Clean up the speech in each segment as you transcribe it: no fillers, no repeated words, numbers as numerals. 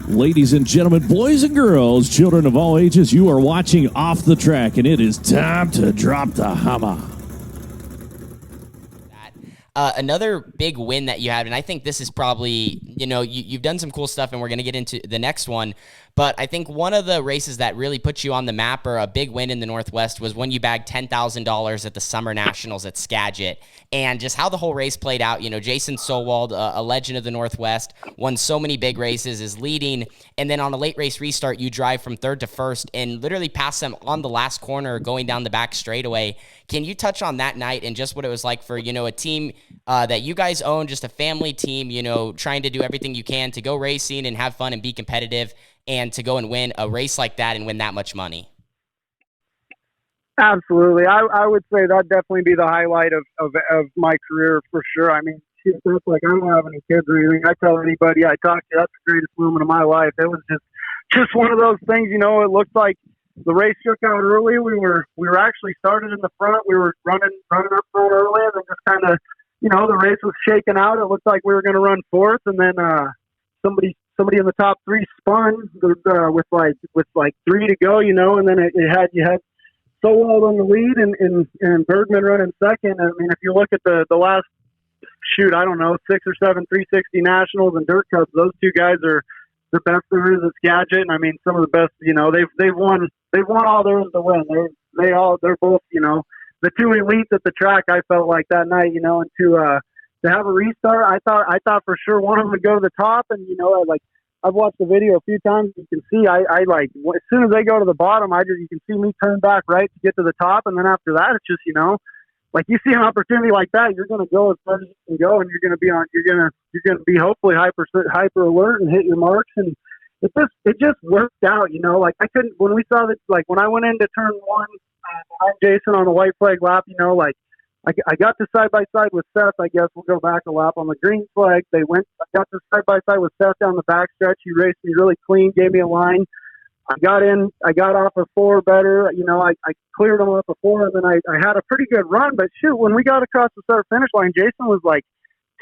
Ladies and gentlemen, boys and girls, children of all ages, you are watching Off the Track, and it is time to drop the hammer. Another big win that you had, and I think this is probably, you've done some cool stuff, and we're going to get into the next one, but I think one of the races that really put you on the map, or a big win in the Northwest, was when you bagged $10,000 at the Summer Nationals at Skagit, and just how the whole race played out. Jason Sowald, a legend of the Northwest, won so many big races, is leading, and then on a late race restart, you drive from third to first and literally pass them on the last corner going down the back straightaway. Can you touch on that night and just what it was like for, a team that you guys own, just a family team, trying to do everything you can to go racing and have fun and be competitive, and to go and win a race like that and win that much money? Absolutely. I would say that'd definitely be the highlight of my career for sure. I mean, it's like, I don't have any kids or anything. I tell anybody I talk to, that's the greatest moment of my life. It was just one of those things, it looked like the race shook out early. We were actually started in the front. We were running up front early, and then just kind of, the race was shaking out. It looked like we were going to run fourth, and then somebody in the top three spun with like 3 to go, and then you had Sowald on the lead and Bergman running second. I mean, if you look at the last, I don't know, 6 or 7 360 Nationals and Dirt Cups, those two guys are the best there is at Skagit. And I mean, some of the best, they've won all there is to win. They're both, the two elites at the track. I felt like that night, and to have a restart, I thought for sure one of them would go to the top. And, I've watched the video a few times. You can see, I like, as soon as they go to the bottom, you can see me turn back right to get to the top. And then after that, it's just, like, you see an opportunity like that, you're going to go as far as you can go, and you're going to be hopefully hyper alert and hit your marks. And it just worked out, like I couldn't, when we saw that, like when I went into turn one, behind Jason on the white flag lap, like I got to side by side with Seth. I guess we'll go back a lap on the green flag. I got to side by side with Seth down the backstretch. He raced me really clean, gave me a line. I got off a 4 better. I cleared him off a 4, and then I had a pretty good run. But shoot, when we got across the start finish line, Jason was like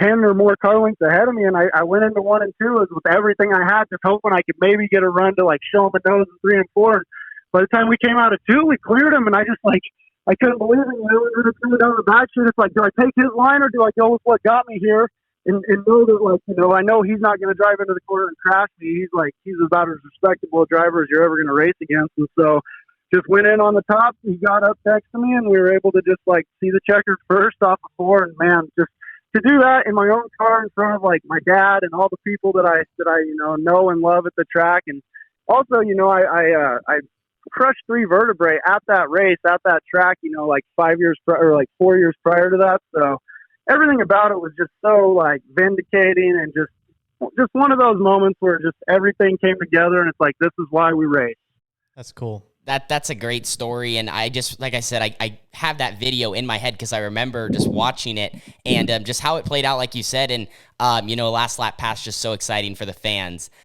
10 or more car lengths ahead of me, and I went into 1 and 2 with everything I had, just hoping I could maybe get a run to like show him a nose in 3 and 4. And by the time we came out of 2, we cleared him, and I couldn't believe it. I was going to come down the back chute. It's like, do I take his line or do I go with what got me here? And know that, like, I know he's not going to drive into the corner and crash me. He's about as respectable a driver as you're ever going to race against. And so just went in on the top. He got up next to me, and we were able to just like see the checkered first off of 4. And man, just to do that in my own car in front of like my dad and all the people that I know and love at the track. And also, I crushed 3 vertebrae at that race, at that track, like 4 years prior to that. So everything about it was just so like vindicating, and just one of those moments where just everything came together, and it's like, this is why we race. That's cool. That's a great story, and I just, like I said, I have that video in my head because I remember just watching it, and just how it played out, like you said, and last lap pass, just so exciting for the fans.